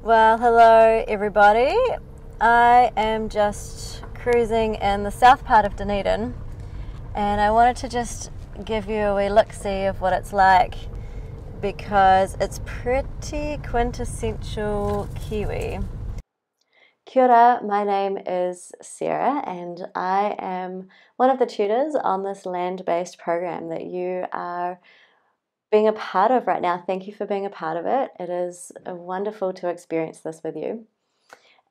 Well, hello everybody. I am just cruising in the south part of Dunedin, and I wanted to just give you a wee look-see of what it's like because it's pretty quintessential Kiwi. Kia ora, my name is Sarah and I am one of the tutors on this land-based program that you are being a part of right now. Thank you for being a part of it. It is wonderful to experience this with you.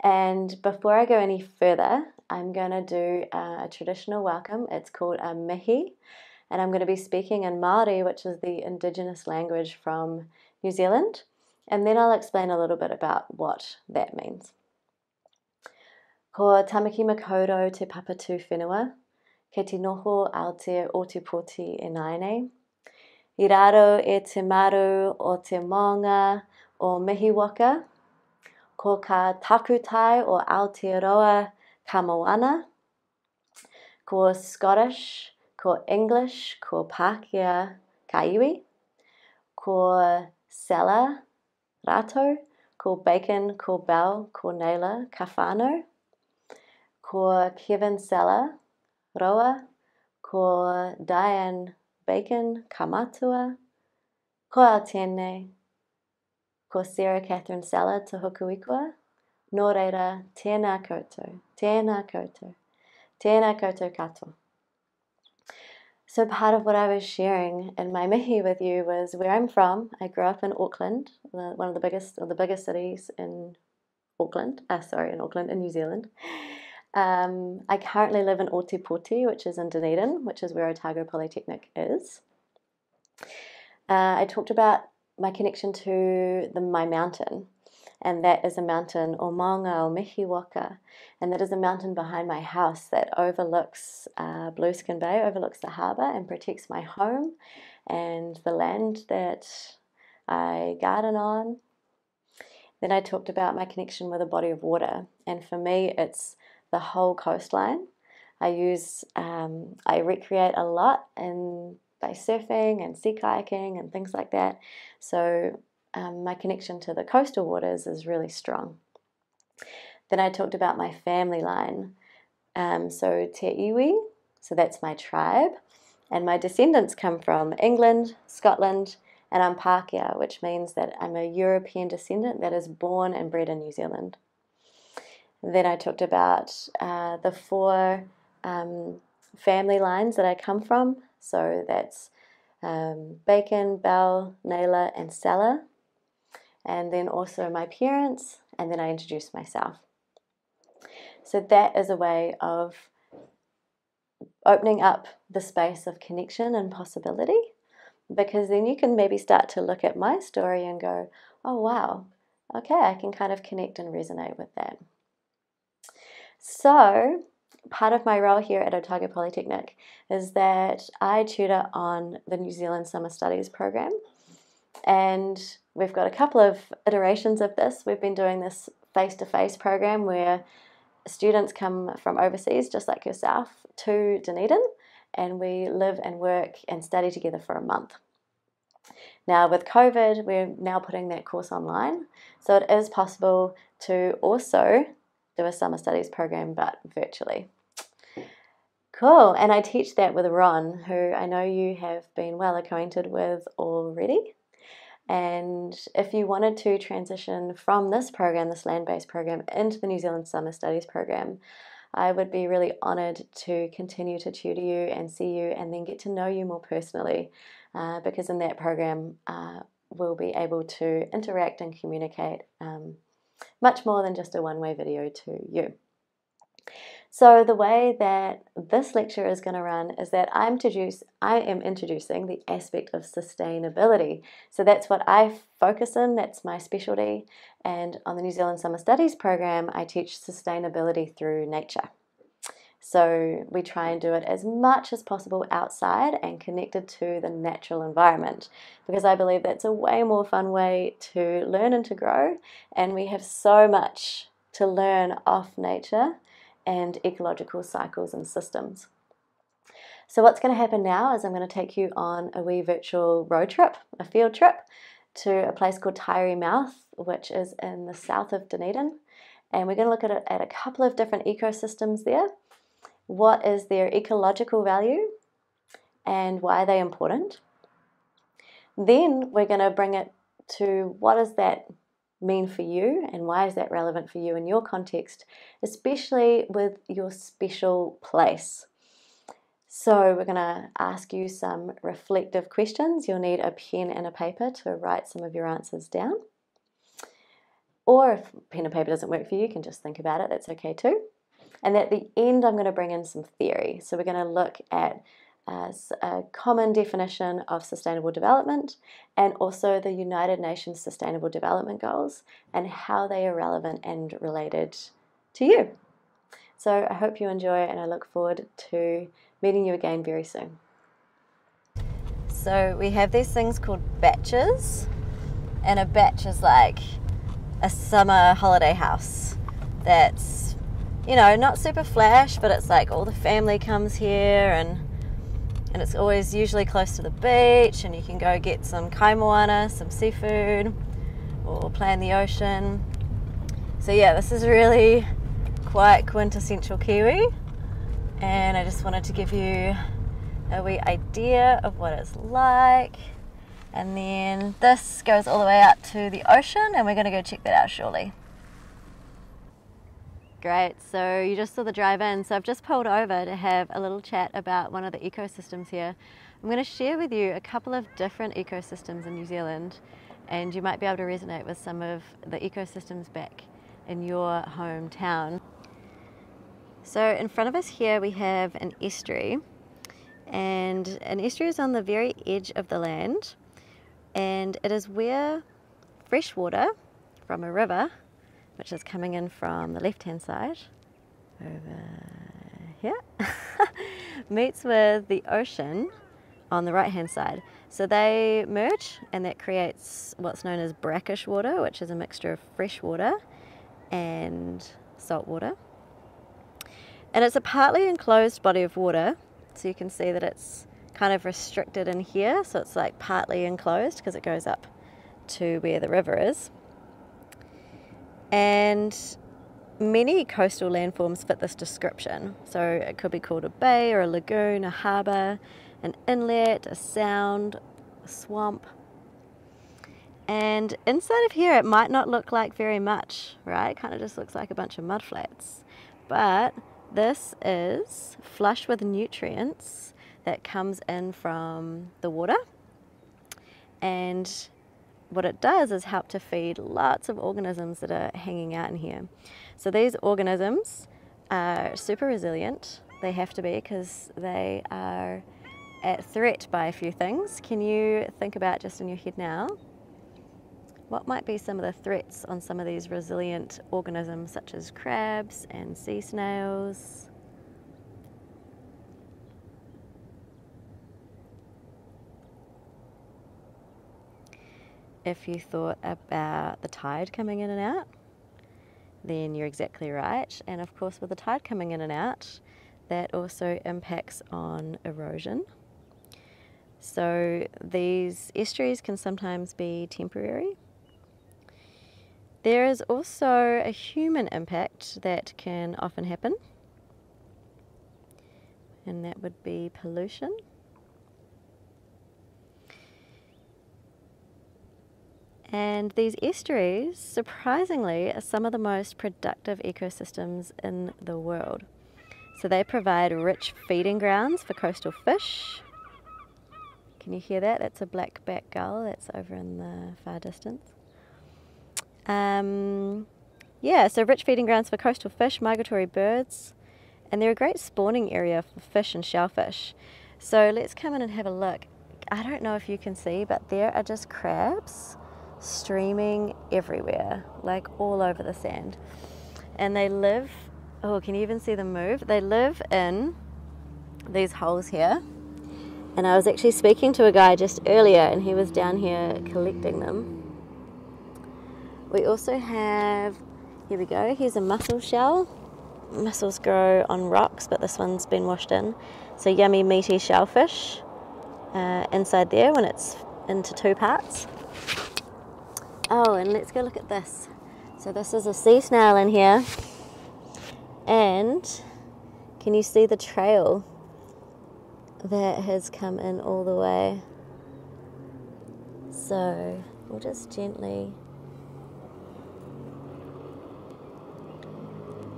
And before I go any further, I'm going to do a traditional welcome. It's called a mihi, and I'm going to be speaking in Māori, which is the indigenous language from New Zealand, and then I'll explain a little bit about what that means. Ko tamaki makoto te papatū whenua, ke te noho Aotea o te poti e naine. I raro e te maru o te maunga o Mihiwaka, ko ka takutai o Aotearoa ka moana, ko Scottish, ko English, ko Pākehā ka iwi, ko Sela rato, ko Bacon, ko Bell, ko Naylor ka whānau, ko Kevin Sela roa, ko Diane Bacon ka matua, ko Aotene, ko Sarah Catherine Sela te hokuikua, nō reira, tēnā koutou, tēnā koutou, tēnā koutou katoa. So part of what I was sharing in my mihi with you was where I'm from. I grew up in Auckland, one of the biggest cities in Auckland, in New Zealand. I currently live in Ōtepoti, which is in Dunedin, which is where Otago Polytechnic is. I talked about my connection to my mountain, and that is a mountain o Maunga o Mihiwaka, and that is a mountain behind my house that overlooks Blueskin Bay, overlooks the harbour, and protects my home and the land that I garden on. Then I talked about my connection with a body of water, and for me it's the whole coastline. I recreate a lot by surfing and sea kayaking and things like that. So my connection to the coastal waters is really strong. Then I talked about my family line. So te iwi, so that's my tribe, and my descendants come from England, Scotland, and I'm Pākehā, which means that I'm a European descendant that is born and bred in New Zealand. Then I talked about the four family lines that I come from. So that's Bacon, Bell, Naylor, and Sela. And then also my parents, and then I introduced myself. So that is a way of opening up the space of connection and possibility, because then you can maybe start to look at my story and go, oh wow, okay, I can kind of connect and resonate with that. So part of my role here at Otago Polytechnic is that I tutor on the New Zealand Summer Studies program, and we've got a couple of iterations of this. We've been doing this face-to-face program where students come from overseas, just like yourself, to Dunedin, and we live and work and study together for a month. Now with COVID, we're now putting that course online, so it is possible to also do a summer studies program, but virtually. Cool, and I teach that with Ron, who I know you have been well acquainted with already. And if you wanted to transition from this program, this land-based program, into the New Zealand Summer Studies program, I would be really honoured to continue to tutor you and see you and then get to know you more personally, because in that program we'll be able to interact and communicate much more than just a one-way video to you. So the way that this lecture is going to run is that I am introducing the aspect of sustainability. So that's what I focus in, that's my specialty. And on the New Zealand Summer Studies program, I teach sustainability through nature. So we try and do it as much as possible outside and connected to the natural environment, because I believe that's a way more fun way to learn and to grow. And we have so much to learn off nature and ecological cycles and systems. So what's going to happen now is I'm going to take you on a wee virtual road trip, a field trip, to a place called Tyree Mouth, which is in the south of Dunedin. And we're going to look at a couple of different ecosystems there. What is their ecological value and why are they important? Then we're going to bring it to what does that mean for you and why is that relevant for you in your context, especially with your special place. So we're going to ask you some reflective questions. You'll need a pen and a paper to write some of your answers down. Or if pen and paper doesn't work for you, you can just think about it. That's okay too. And at the end, I'm going to bring in some theory. So we're going to look at a common definition of sustainable development and also the United Nations Sustainable Development Goals and how they are relevant and related to you. So I hope you enjoy and I look forward to meeting you again very soon. So we have these things called batches, and a batch is like a summer holiday house that's, you know, not super flash, but it's like all the family comes here and it's always usually close to the beach and you can go get some kaimoana, some seafood, or play in the ocean. So yeah, this is really quite quintessential Kiwi, and I just wanted to give you a wee idea of what it's like. And then this goes all the way out to the ocean and we're going to go check that out shortly. Great, so you just saw the drive in, so I've just pulled over to have a little chat about one of the ecosystems here. I'm going to share with you a couple of different ecosystems in New Zealand, and you might be able to resonate with some of the ecosystems back in your hometown. So in front of us here we have an estuary, and an estuary is on the very edge of the land, and it is where fresh water from a river, which is coming in from the left-hand side, over here, meets with the ocean on the right-hand side. So they merge and that creates what's known as brackish water, which is a mixture of fresh water and salt water. And it's a partly enclosed body of water, so you can see that it's kind of restricted in here, so it's like partly enclosed because it goes up to where the river is. And many coastal landforms fit this description. So it could be called a bay or a lagoon, a harbour, an inlet, a sound, a swamp. And inside of here it might not look like very much, right? It kind of just looks like a bunch of mudflats. But this is flush with nutrients that comes in from the water, and what it does is help to feed lots of organisms that are hanging out in here. So these organisms are super resilient. They have to be because they are at threat by a few things. Can you think about just in your head now, what might be some of the threats on some of these resilient organisms such as crabs and sea snails? If you thought about the tide coming in and out, then you're exactly right. And of course, with the tide coming in and out, that also impacts on erosion. So these estuaries can sometimes be temporary. There is also a human impact that can often happen, and that would be pollution. And these estuaries, surprisingly, are some of the most productive ecosystems in the world. So they provide rich feeding grounds for coastal fish. Can you hear that? That's a blackback gull that's over in the far distance. Yeah, so rich feeding grounds for coastal fish, migratory birds, and they're a great spawning area for fish and shellfish. So let's come in and have a look. I don't know if you can see, but there are just crabs streaming everywhere, like all over the sand. And they live, oh, can you even see them move? They live in these holes here. And I was actually speaking to a guy just earlier and he was down here collecting them. We also have, here we go, here's a mussel shell. Mussels grow on rocks, but this one's been washed in. So yummy meaty shellfish inside there when it's into two parts. Oh, and let's go look at this. So this is a sea snail in here. And can you see the trail that has come in all the way? So we'll just gently,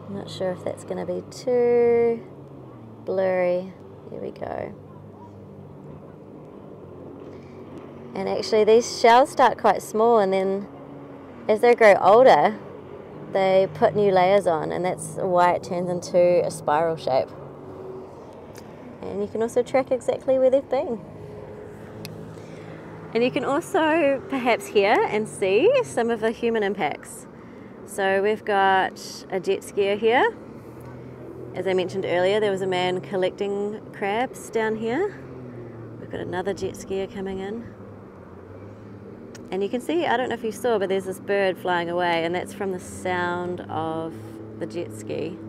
I'm not sure if that's going to be too blurry. There we go. And actually these shells start quite small, and then as they grow older they put new layers on, and that's why it turns into a spiral shape. And you can also track exactly where they've been. And you can also perhaps hear and see some of the human impacts. So we've got a jet skier here. As I mentioned earlier, there was a man collecting crabs down here. We've got another jet skier coming in. And you can see, I don't know if you saw, but there's this bird flying away, and that's from the sound of the jet ski.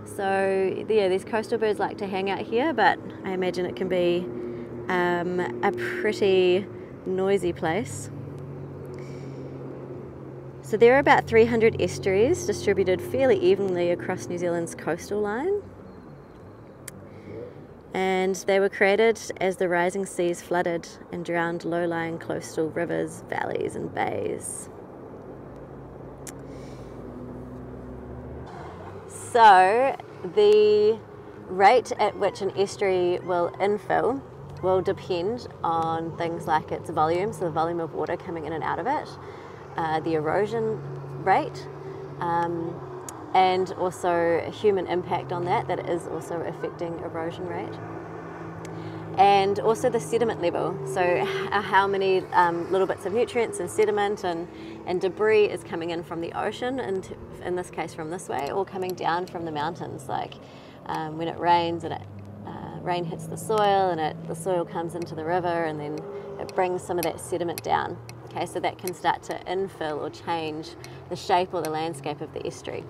So yeah, these coastal birds like to hang out here, but I imagine it can be a pretty noisy place. So there are about 300 estuaries distributed fairly evenly across New Zealand's coastal line. And they were created as the rising seas flooded and drowned low-lying coastal rivers, valleys and bays. So the rate at which an estuary will infill will depend on things like its volume, so the volume of water coming in and out of it, the erosion rate, and also human impact on that is also affecting erosion rate. And also the sediment level, so how many little bits of nutrients and sediment and debris is coming in from the ocean, and in this case from this way, or coming down from the mountains, like when it rains and rain hits the soil and the soil comes into the river, and then it brings some of that sediment down. Okay, so that can start to infill or change the shape or the landscape of the estuary.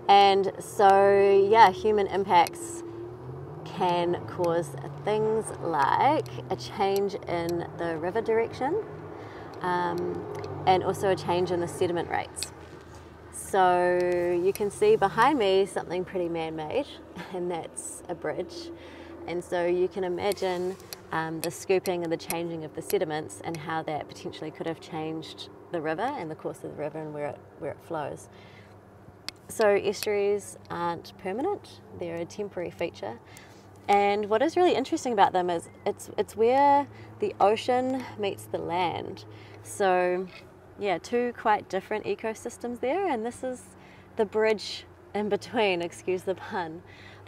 And so, yeah, human impacts can cause things like a change in the river direction, and also a change in the sediment rates. So you can see behind me something pretty man-made, and that's a bridge. And so you can imagine the scooping and the changing of the sediments and how that potentially could have changed the river and the course of the river and where it flows. So estuaries aren't permanent, they're a temporary feature. And what is really interesting about them is it's where the ocean meets the land. So yeah, two quite different ecosystems there, and this is the bridge in between, excuse the pun,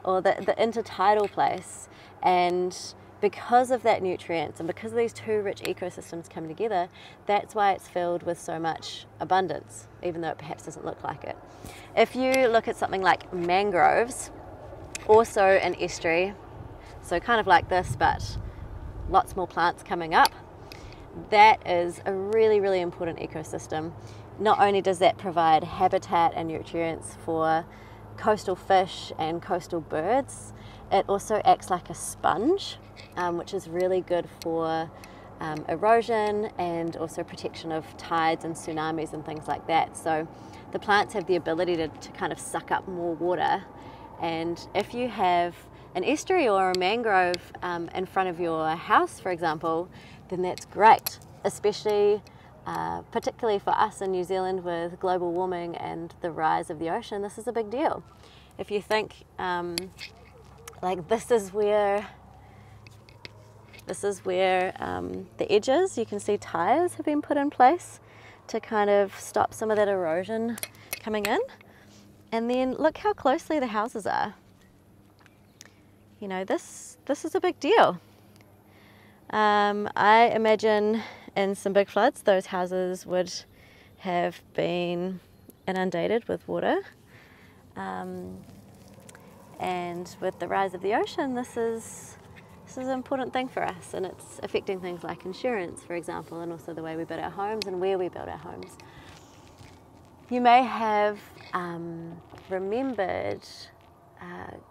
or the intertidal place. And because of that nutrients and because of these two rich ecosystems coming together, that's why it's filled with so much abundance, even though it perhaps doesn't look like it. If you look at something like mangroves, also an estuary, so kind of like this, but lots more plants coming up, that is a really, really important ecosystem. Not only does that provide habitat and nutrients for coastal fish and coastal birds, it also acts like a sponge, which is really good for erosion and also protection of tides and tsunamis and things like that. So the plants have the ability to kind of suck up more water, and if you have an estuary or a mangrove in front of your house, for example, then that's great, especially particularly for us in New Zealand with global warming and the rise of the ocean. This is a big deal. If you think like this is where the edges, you can see tires have been put in place to kind of stop some of that erosion coming in. And then look how closely the houses are. You know, this is a big deal. I imagine in some big floods, those houses would have been inundated with water. And with the rise of the ocean, this is an important thing for us, and it's affecting things like insurance, for example, and also the way we build our homes and where we build our homes. You may have remembered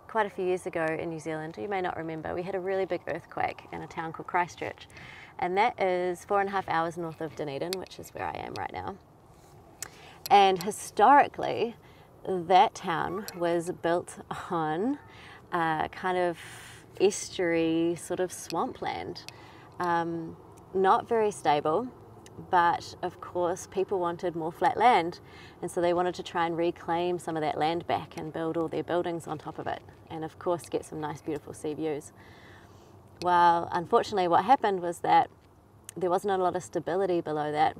quite a few years ago in New Zealand, you may not remember, we had a really big earthquake in a town called Christchurch, and that is 4.5 hours north of Dunedin, which is where I am right now. And historically, that town was built on kind of estuary sort of swampland. Not very stable, but of course people wanted more flat land, and so they wanted to try and reclaim some of that land back and build all their buildings on top of it, and of course get some nice beautiful sea views. Well, unfortunately what happened was that there wasn't a lot of stability below that,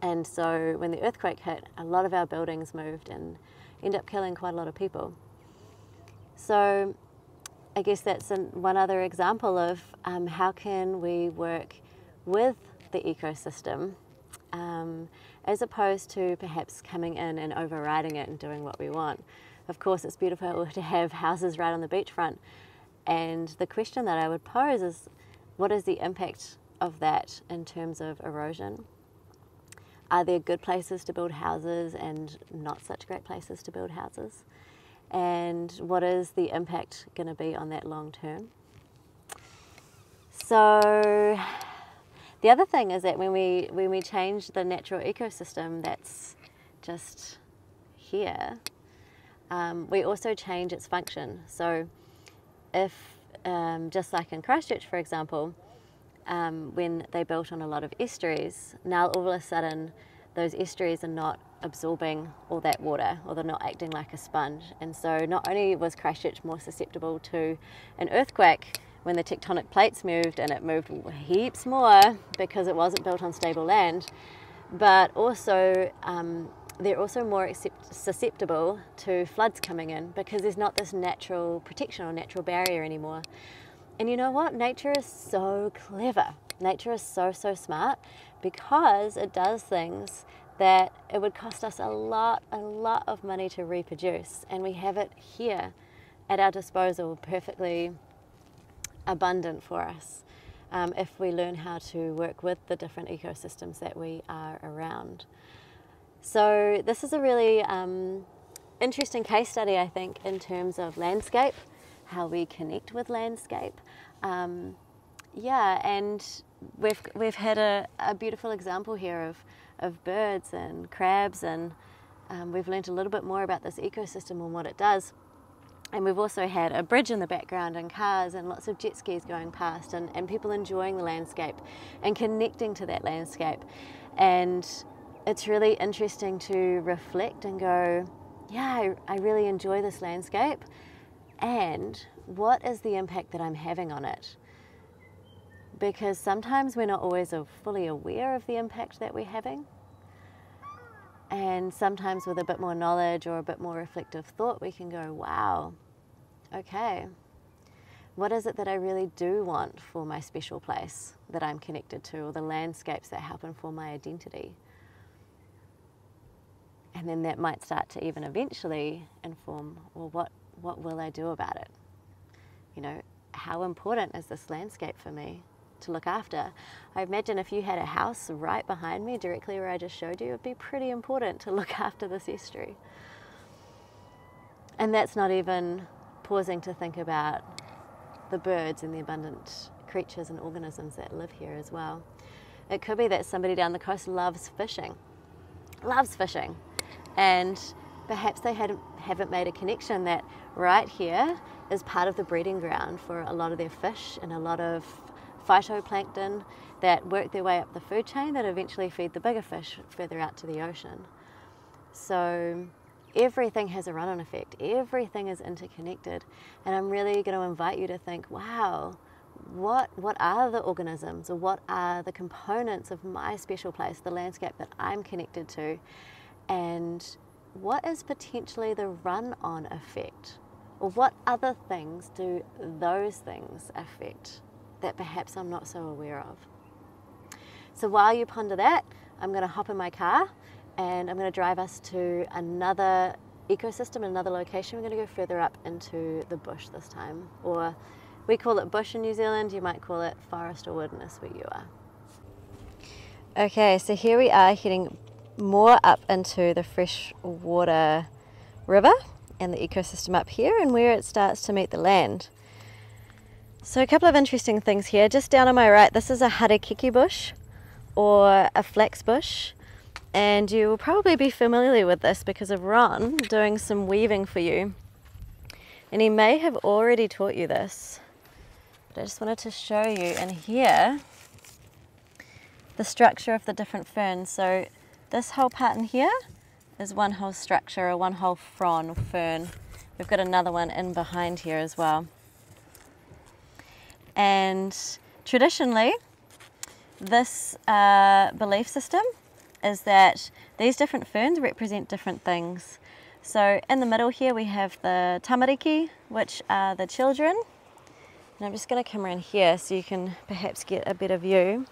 and so when the earthquake hit, a lot of our buildings moved and ended up killing quite a lot of people. So I guess that's one other example of how can we work with the ecosystem as opposed to perhaps coming in and overriding it and doing what we want. Of course, it's beautiful to have houses right on the beachfront, and the question that I would pose is, what is the impact of that in terms of erosion? Are there good places to build houses and not such great places to build houses? And what is the impact going to be on that long term? So the other thing is that when we change the natural ecosystem that's just here, we also change its function. So if, just like in Christchurch, for example, when they built on a lot of estuaries, now all of a sudden those estuaries are not absorbing all that water, or they're not acting like a sponge. And so not only was Christchurch more susceptible to an earthquake when the tectonic plates moved, and it moved heaps more because it wasn't built on stable land, but also they're also more susceptible to floods coming in because there's not this natural protection or natural barrier anymore. And you know what? Nature is so clever. Nature is so smart, because it does things that it would cost us a lot of money to reproduce, and we have it here at our disposal, perfectly abundant for us, if we learn how to work with the different ecosystems that we are around. So this is a really interesting case study, I think, in terms of landscape, how we connect with landscape. Yeah, and we've had a beautiful example here of birds and crabs, and we've learned a little bit more about this ecosystem and what it does. And we've also had a bridge in the background and cars and lots of jet skis going past, and people enjoying the landscape and connecting to that landscape. And it's really interesting to reflect and go, yeah, I really enjoy this landscape, and what is the impact that I'm having on it? Because sometimes we're not always fully aware of the impact that we're having. And sometimes with a bit more knowledge or a bit more reflective thought, we can go, wow, okay, what is it that I really do want for my special place that I'm connected to, or the landscapes that help inform my identity? And then that might start to even eventually inform, well, what will I do about it? You know, how important is this landscape for me to look after? I imagine if you had a house right behind me, directly where I just showed you, it would be pretty important to look after this estuary. And that's not even pausing to think about the birds and the abundant creatures and organisms that live here as well. It could be that somebody down the coast loves fishing, and perhaps they haven't made a connection that right here is part of the breeding ground for a lot of their fish and a lot of phytoplankton that work their way up the food chain that eventually feed the bigger fish further out to the ocean. So everything has a run-on effect. Everything is interconnected. And I'm really going to invite you to think, wow, what are the organisms, or what are the components of my special place, the landscape that I'm connected to, and what is potentially the run-on effect? Or what other things do those things affect that perhaps I'm not so aware of? So while you ponder that, I'm going to hop in my car and I'm going to drive us to another ecosystem, another location. We're going to go further up into the bush this time. Or we call it bush in New Zealand, you might call it forest or wilderness where you are. Okay, so here we are heading more up into the freshwater river, and the ecosystem up here and where it starts to meet the land. So a couple of interesting things here. Just down on my right, this is a harakeke bush or a flax bush, and you will probably be familiar with this because of Ron doing some weaving for you, and he may have already taught you this, but I just wanted to show you in here the structure of the different ferns. So this whole part in here is one whole structure, or one whole frond or fern. We've got another one in behind here as well. And traditionally, this belief system is that these different ferns represent different things. So in the middle here we have the tamariki, which are the children. And I'm just going to come around here so you can perhaps get a better view.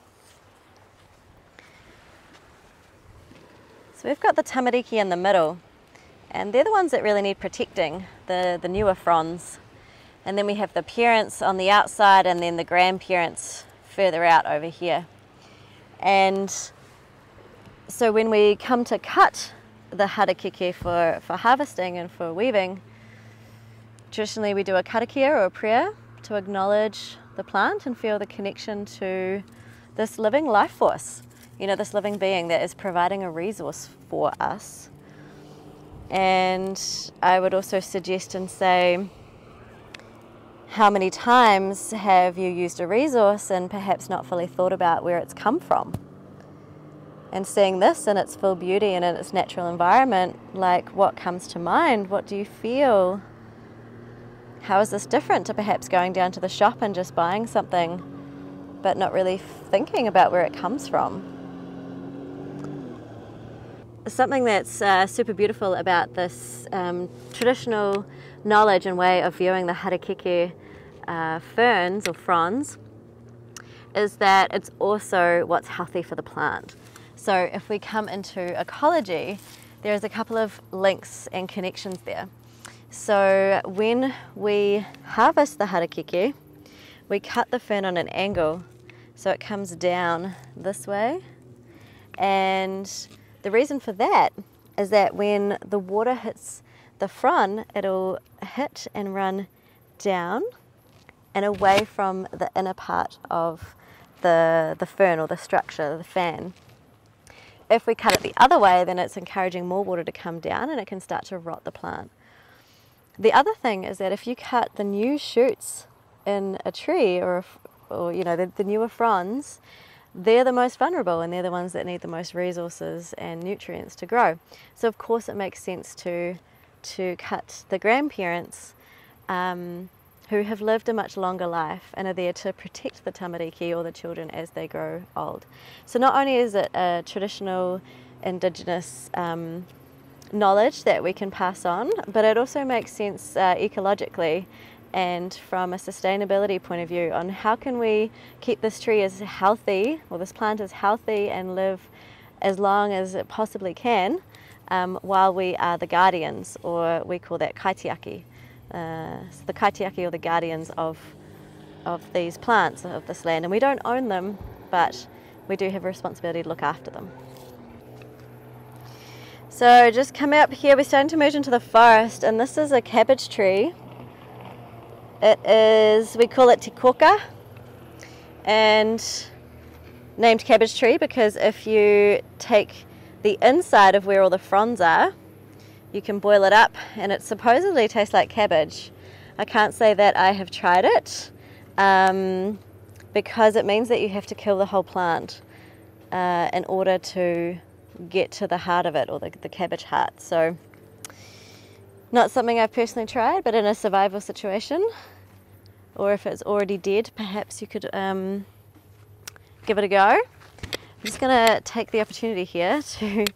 So we've got the tamariki in the middle, and they're the ones that really need protecting, the newer fronds. And then we have the parents on the outside, and then the grandparents further out over here. And so when we come to cut the harakeke for harvesting and for weaving, traditionally we do a karakia or a prayer to acknowledge the plant and feel the connection to this living life force, you know, this living being that is providing a resource for us. And I would also suggest and say, how many times have you used a resource and perhaps not fully thought about where it's come from? And seeing this in its full beauty and in its natural environment, like, what comes to mind? What do you feel? How is this different to perhaps going down to the shop and just buying something but not really thinking about where it comes from? Something that's super beautiful about this traditional knowledge and way of viewing the harakeke ferns or fronds is that it's also what's healthy for the plant. So if we come into ecology, there's a couple of links and connections there. So when we harvest the harakeke, we cut the fern on an angle so it comes down this way, and the reason for that is that when the water hits the frond, it'll hit and run down and away from the inner part of the fern or the structure, the fan. If we cut it the other way, then it's encouraging more water to come down and it can start to rot the plant. The other thing is that if you cut the new shoots in a tree or you know, the newer fronds, they're the most vulnerable and they're the ones that need the most resources and nutrients to grow. So of course it makes sense to cut the grandparents who have lived a much longer life and are there to protect the tamariki or the children as they grow old. So not only is it a traditional indigenous knowledge that we can pass on, but it also makes sense ecologically and from a sustainability point of view on how can we keep this tree as healthy, or this plant as healthy, and live as long as it possibly can while we are the guardians, or we call that kaitiaki. So the kaitiaki, or the guardians of these plants, of this land. And we don't own them, but we do have a responsibility to look after them. So just coming up here, we're starting to move into the forest, and this is a cabbage tree. It is, we call it tikoka, and named cabbage tree because if you take the inside of where all the fronds are, you can boil it up and it supposedly tastes like cabbage. I can't say that I have tried it because it means that you have to kill the whole plant in order to get to the heart of it, or the cabbage heart. So not something I've personally tried, but in a survival situation, or if it's already dead, perhaps you could give it a go. I'm just going to take the opportunity here to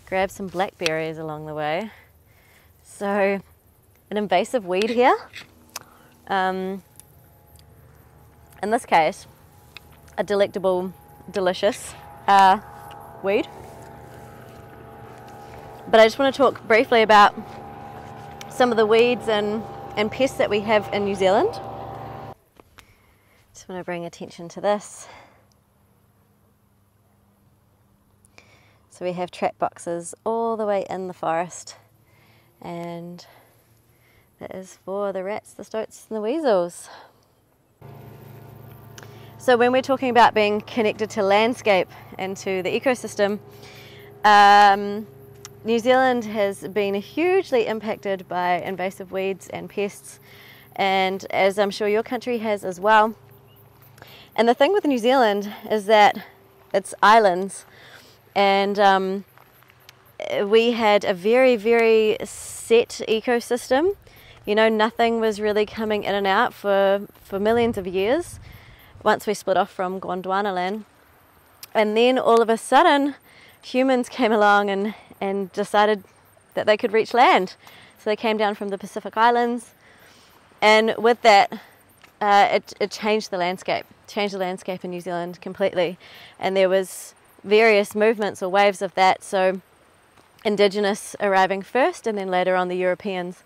grab some blackberries along the way. So an invasive weed here. In this case, a delectable, delicious weed. But I just want to talk briefly about some of the weeds and pests that we have in New Zealand. Just want to bring attention to this. So we have trap boxes all the way in the forest, and That is for the rats, the stoats and the weasels. So when we're talking about being connected to landscape and to the ecosystem, New Zealand has been hugely impacted by invasive weeds and pests, and as I'm sure your country has as well. And the thing with New Zealand is that it's islands, and we had a very, very set ecosystem. You know, nothing was really coming in and out for millions of years once we split off from Gondwana land. And then all of a sudden, humans came along and decided that they could reach land. So they came down from the Pacific Islands, and with that, it changed the landscape in New Zealand completely. And there was various movements or waves of that. So Indigenous arriving first, and then later on the Europeans.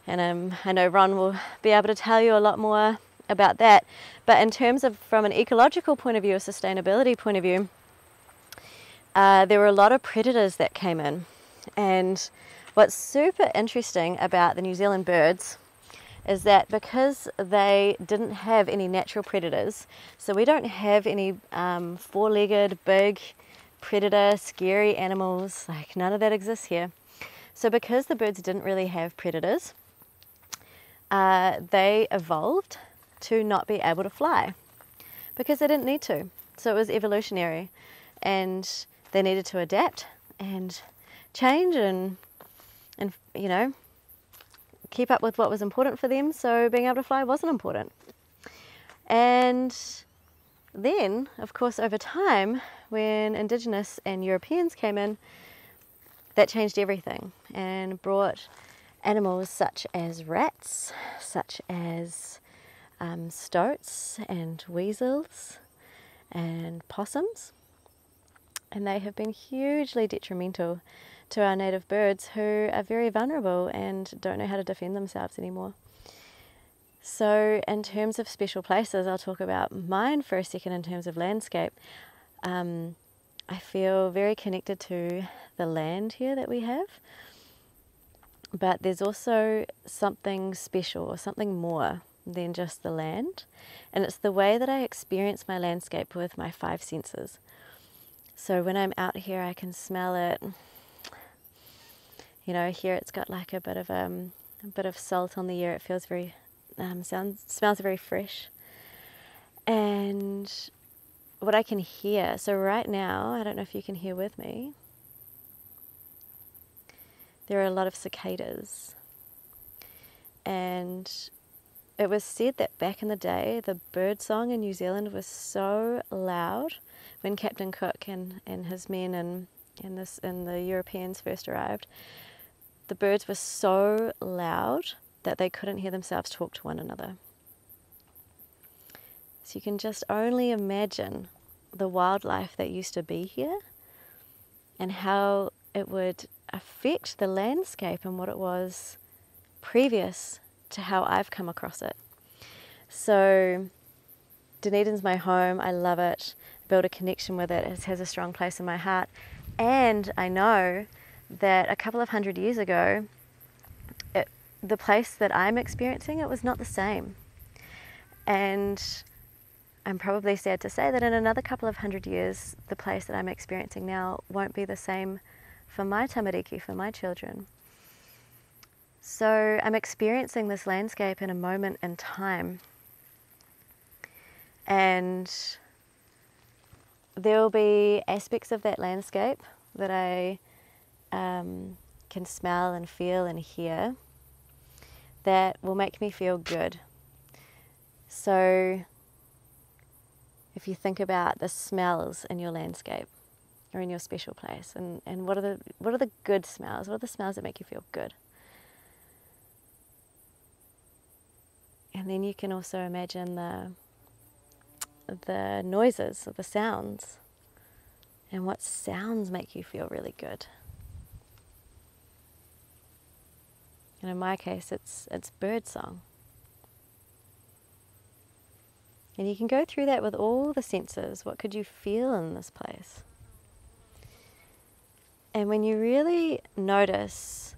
And I know Ron will be able to tell you a lot more about that. But in terms of from an ecological point of view, a sustainability point of view, there were a lot of predators that came in. And what's super interesting about the New Zealand birds is that because they didn't have any natural predators, so we don't have any four-legged, big, predator, scary animals, like none of that exists here. So because the birds didn't really have predators, they evolved to not be able to fly because they didn't need to. So it was evolutionary, and they needed to adapt and change and you know, keep up with what was important for them. So being able to fly wasn't important. And then, of course, over time, when Indigenous and Europeans came in, that changed everything and brought animals such as rats, such as stoats and weasels and possums. And they have been hugely detrimental to our native birds, who are very vulnerable and don't know how to defend themselves anymore. So in terms of special places, I'll talk about mine for a second in terms of landscape. I feel very connected to the land here that we have, but there's also something special or something more than just the land, and it's the way that I experience my landscape with my five senses. So when I'm out here, I can smell it. You know, here it's got like a bit of salt on the air. It feels very smells very fresh. And what I can hear, so right now, I don't know if you can hear with me, there are a lot of cicadas. And it was said that back in the day, the bird song in New Zealand was so loud when Captain Cook and his men and the Europeans first arrived. The birds were so loud that they couldn't hear themselves talk to one another. So you can just only imagine the wildlife that used to be here and how it would affect the landscape and what it was previous to how I've come across it. So Dunedin's my home. I love it. I built a connection with it. It has a strong place in my heart. And I know that a couple of 100 years ago, the place that I'm experiencing, it was not the same. And I'm probably sad to say that in another couple of 100 years, the place that I'm experiencing now won't be the same for my tamariki, for my children. So I'm experiencing this landscape in a moment in time. And there will be aspects of that landscape that I can smell and feel and hear that will make me feel good. So if you think about the smells in your landscape or in your special place, and what are the good smells? What are the smells that make you feel good? And then you can also imagine the noises or the sounds, and what sounds make you feel really good. And in my case, it's bird song. And you can go through that with all the senses. What could you feel in this place? And when you really notice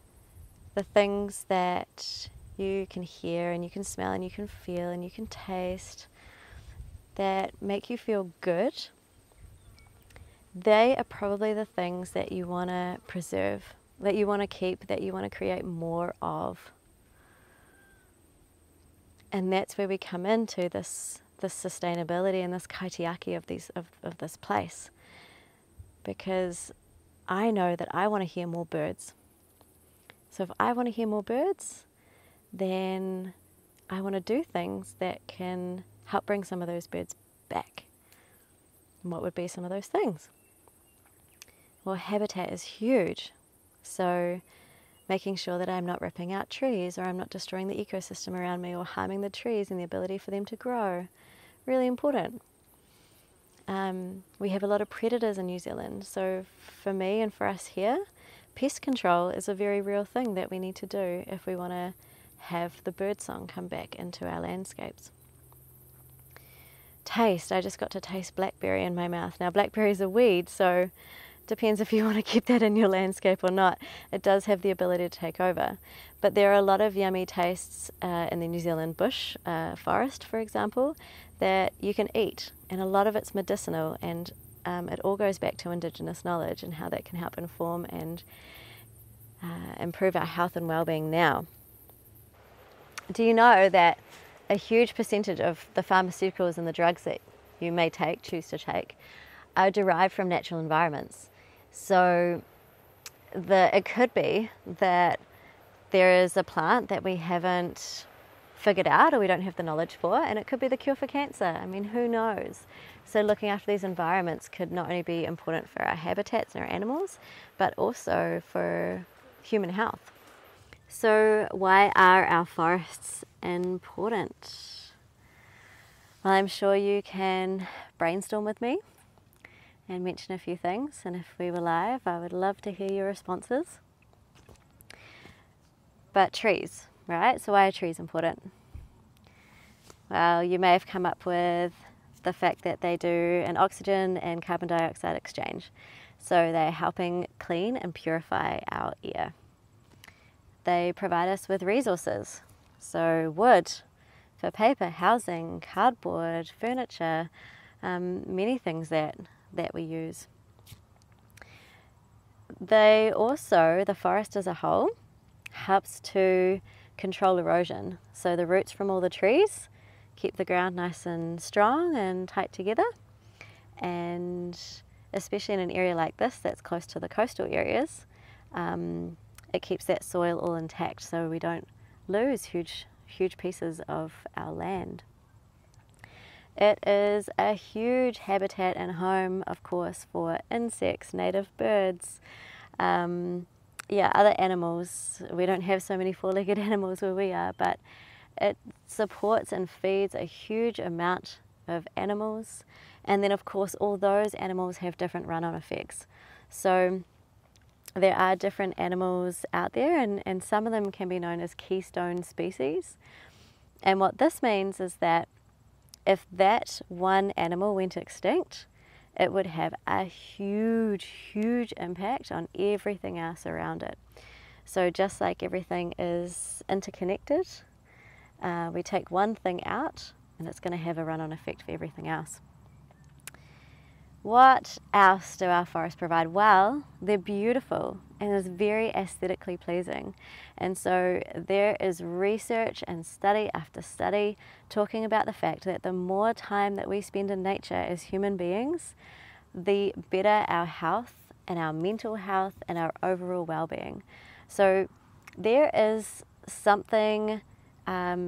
the things that you can hear and you can smell and you can feel and you can taste, that make you feel good, they are probably the things that you want to preserve, that you want to keep, that you want to create more of. And that's where we come into this sustainability and this kaitiaki of this place. Because I know that I want to hear more birds. So if I want to hear more birds, then I want to do things that can help bring some of those birds back. And what would be some of those things? Well, habitat is huge. So making sure that I'm not ripping out trees, or I'm not destroying the ecosystem around me, or harming the trees and the ability for them to grow. Really important. We have a lot of predators in New Zealand. So for me and for us here, pest control is a very real thing that we need to do if we want to have the birdsong come back into our landscapes. Taste. I just got to taste blackberry in my mouth. Now, blackberry is a weed, so depends if you want to keep that in your landscape or not. It does have the ability to take over. But there are a lot of yummy tastes in the New Zealand bush forest, for example, that you can eat. And a lot of it's medicinal, and it all goes back to Indigenous knowledge and how that can help inform and improve our health and well-being now. Do you know that a huge percentage of the pharmaceuticals and the drugs that you may choose to take, are derived from natural environments? So it could be that there is a plant that we haven't figured out or we don't have the knowledge for, and it could be the cure for cancer. I mean, who knows? So looking after these environments could not only be important for our habitats and our animals, but also for human health. So why are our forests important? Well, I'm sure you can brainstorm with me and mention a few things, and if we were live, I would love to hear your responses. But trees, right? So why are trees important? Well, you may have come up with the fact that they do an oxygen and carbon dioxide exchange. So they're helping clean and purify our air. They provide us with resources. So wood for paper, housing, cardboard, furniture, many things that we use. They also, the forest as a whole, helps to control erosion. So the roots from all the trees keep the ground nice and strong and tight together. And especially in an area like this that's close to the coastal areas, it keeps that soil all intact so we don't lose huge pieces of our land. It is a huge habitat and home, of course, for insects, native birds, other animals. We don't have so many four-legged animals where we are, but it supports and feeds a huge amount of animals. And then, of course, all those animals have different run-on effects. So there are different animals out there, and some of them can be known as keystone species. And what this means is that if that one animal went extinct, it would have a huge impact on everything else around it. So just like everything is interconnected, we take one thing out and it's going to have a run-on effect for everything else. What else do our forests provide? Well, they're beautiful and it's very aesthetically pleasing. And so there is research and study after study talking about the fact that the more time that we spend in nature as human beings, the better our health and our mental health and our overall well-being. So there is something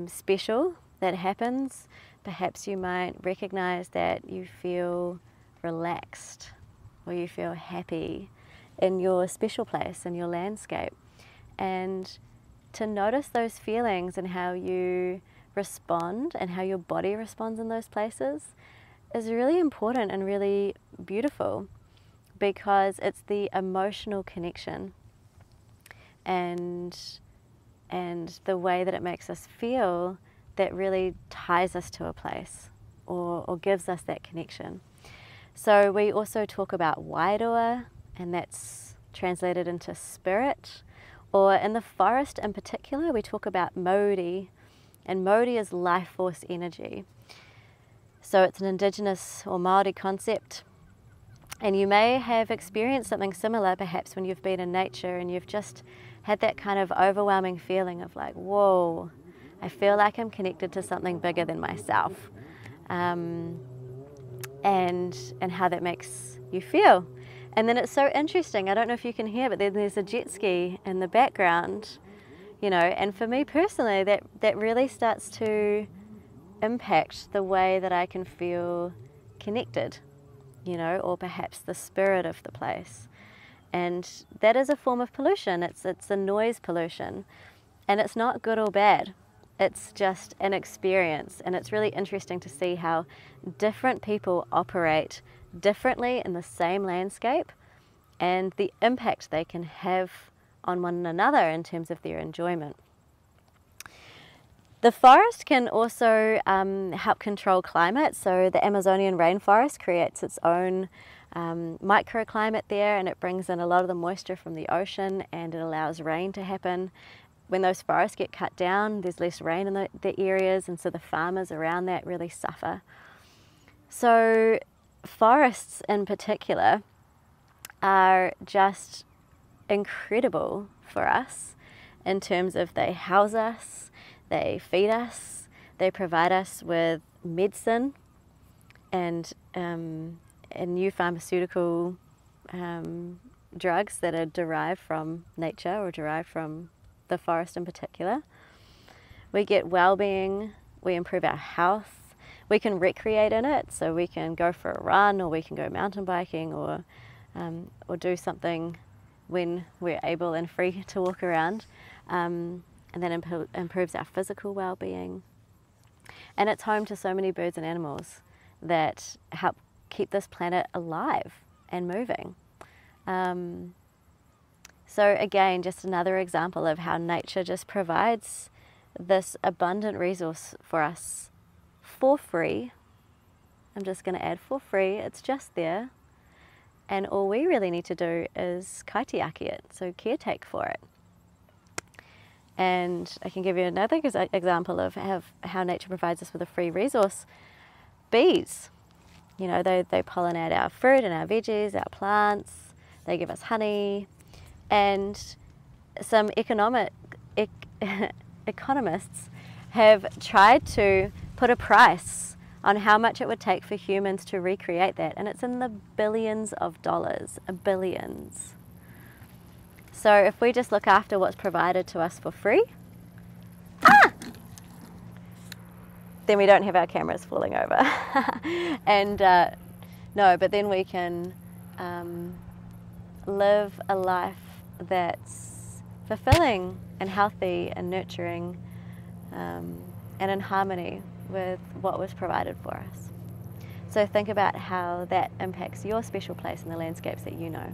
special that happens. Perhaps you might recognize that you feel relaxed or you feel happy in your special place, in your landscape. And to notice those feelings and how you respond and how your body responds in those places is really important and really beautiful, because it's the emotional connection and the way that it makes us feel that really ties us to a place or gives us that connection. So we also talk about wairua, and that's translated into spirit Or in the forest in particular, we talk about Maori, and Maori is life force energy. So it's an Indigenous or Māori concept. And you may have experienced something similar perhaps when you've been in nature and you've just had that kind of overwhelming feeling of like, whoa, I feel like I'm connected to something bigger than myself. And how that makes you feel. And then it's so interesting, I don't know if you can hear, but then there's a jet ski in the background, you know, and for me personally, that really starts to impact the way that I can feel connected, you know, or perhaps the spirit of the place. And that is a form of pollution. It's a noise pollution, and it's not good or bad. It's just an experience, and it's really interesting to see how different people operate differently in the same landscape and the impact they can have on one another in terms of their enjoyment. The forest can also help control climate. So the Amazonian rainforest creates its own microclimate there, and it brings in a lot of the moisture from the ocean, and it allows rain to happen. When those forests get cut down, there's less rain in the areas, and so the farmers around that really suffer. So forests in particular are just incredible for us in terms of they house us, they feed us, they provide us with medicine and new pharmaceutical drugs that are derived from nature or derived from the forest in particular. We get well-being, we improve our health, we can recreate in it, so we can go for a run, or we can go mountain biking, or do something when we're able and free to walk around. And that improves our physical well-being. And it's home to so many birds and animals that help keep this planet alive and moving. So again, just another example of how nature just provides this abundant resource for us for free. I'm just going to add for free, it's just there. And all we really need to do is kaitiaki it, so caretake for it. And I can give you another example of how nature provides us with a free resource. Bees, you know, they pollinate our fruit and our veggies, our plants, they give us honey. And some economists have tried to put a price on how much it would take for humans to recreate that, and it's in the billions of dollars, billions. So if we just look after what's provided to us for free, then we don't have our cameras falling over. And no, but then we can live a life that's fulfilling and healthy and nurturing and in harmony with what was provided for us. So think about how that impacts your special place in the landscapes that you know.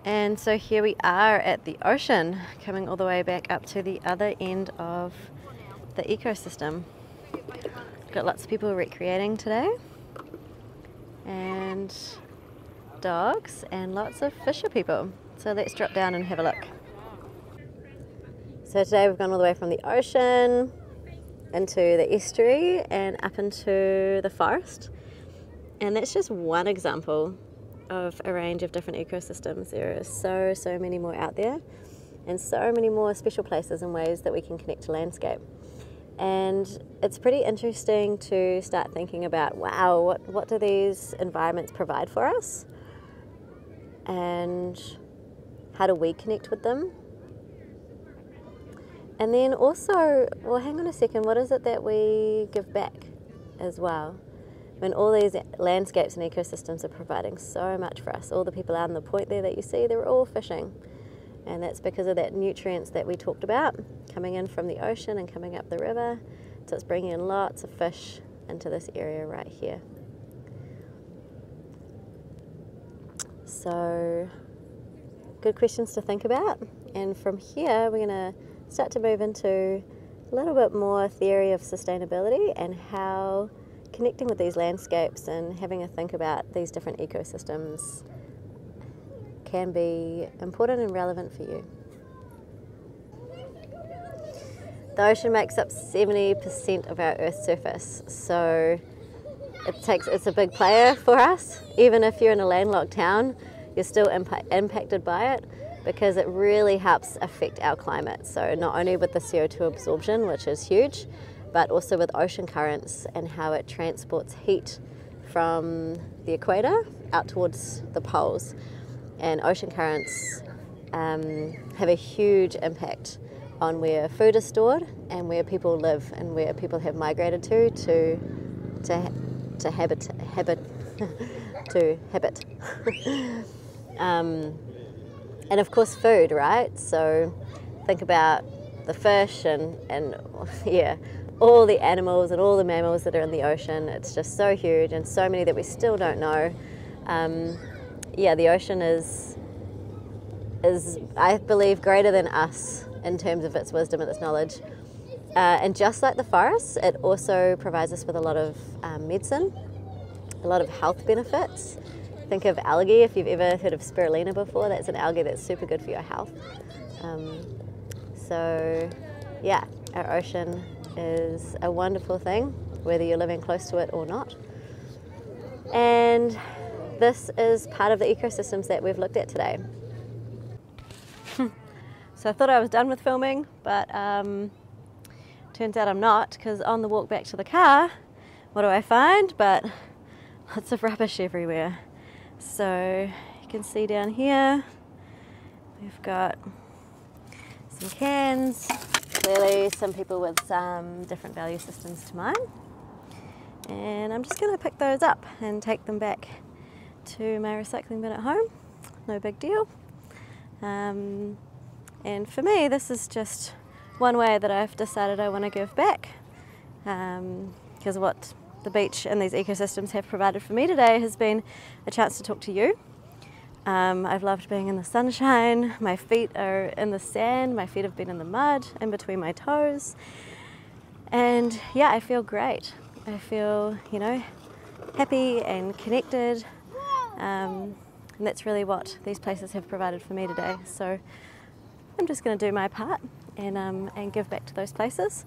And so here we are at the ocean, coming all the way back up to the other end of the ecosystem. Got lots of people recreating today, and dogs, and lots of fisher people. So let's drop down and have a look. So today we've gone all the way from the ocean into the estuary and up into the forest. And that's just one example of a range of different ecosystems. There are so many more out there, and so many more special places and ways that we can connect to landscape. And it's pretty interesting to start thinking about, wow, what do these environments provide for us? And how do we connect with them? And then also, well, hang on a second, what is it that we give back as well? When all these landscapes and ecosystems are providing so much for us, all the people out on the point there that you see, they're all fishing. And that's because of that nutrients that we talked about, coming in from the ocean and coming up the river. So it's bringing in lots of fish into this area right here. So, good questions to think about. And from here, we're going to start to move into a little bit more theory of sustainability and how connecting with these landscapes and having a think about these different ecosystems can be important and relevant for you. The ocean makes up 70% of our Earth's surface, so it's a big player for us. Even if you're in a landlocked town, you're still impacted by it because it really helps affect our climate. So not only with the CO2 absorption, which is huge, but also with ocean currents and how it transports heat from the equator out towards the poles. And ocean currents have a huge impact on where food is stored and where people live and where people have migrated to habit. And of course food, right? So think about the fish and yeah, all the animals and all the mammals that are in the ocean. It's just so huge, and so many that we still don't know. Yeah, the ocean is I believe greater than us in terms of its wisdom and its knowledge. And just like the forests, it also provides us with a lot of medicine, a lot of health benefits. Think of algae. If you've ever heard of spirulina before, that's an algae that's super good for your health. So yeah, our ocean is a wonderful thing, whether you're living close to it or not. And this is part of the ecosystems that we've looked at today. So I thought I was done with filming, but turns out I'm not, because on the walk back to the car, what do I find? But lots of rubbish everywhere. So you can see down here, we've got some cans, clearly some people with some different value systems to mine. And I'm just going to pick those up and take them back to my recycling bin at home. No big deal. And for me, this is just one way that I've decided I want to give back, because what the beach and these ecosystems have provided for me today has been a chance to talk to you. I've loved being in the sunshine. My feet are in the sand, my feet have been in the mud in between my toes, and yeah, I feel great. I feel, you know, happy and connected, and that's really what these places have provided for me today. So I'm just going to do my part and give back to those places,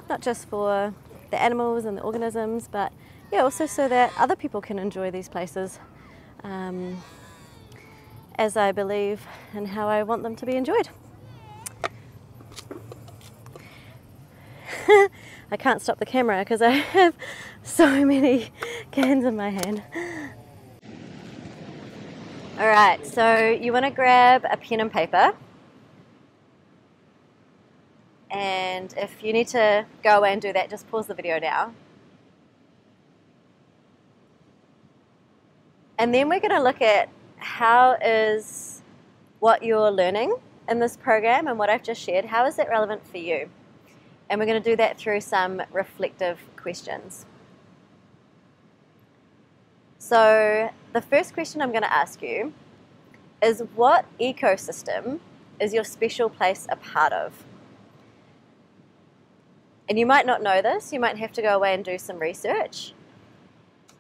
not just for the animals and the organisms, but yeah, also so that other people can enjoy these places as I believe and how I want them to be enjoyed. I can't stop the camera because I have so many cans in my hand. All right, so you want to grab a pen and paper. And if you need to go away and do that, just pause the video now. And then we're going to look at how is what you're learning in this program and what I've just shared, how is that relevant for you? And we're going to do that through some reflective questions. So the first question I'm going to ask you is, what ecosystem is your special place a part of? And you might not know this, you might have to go away and do some research.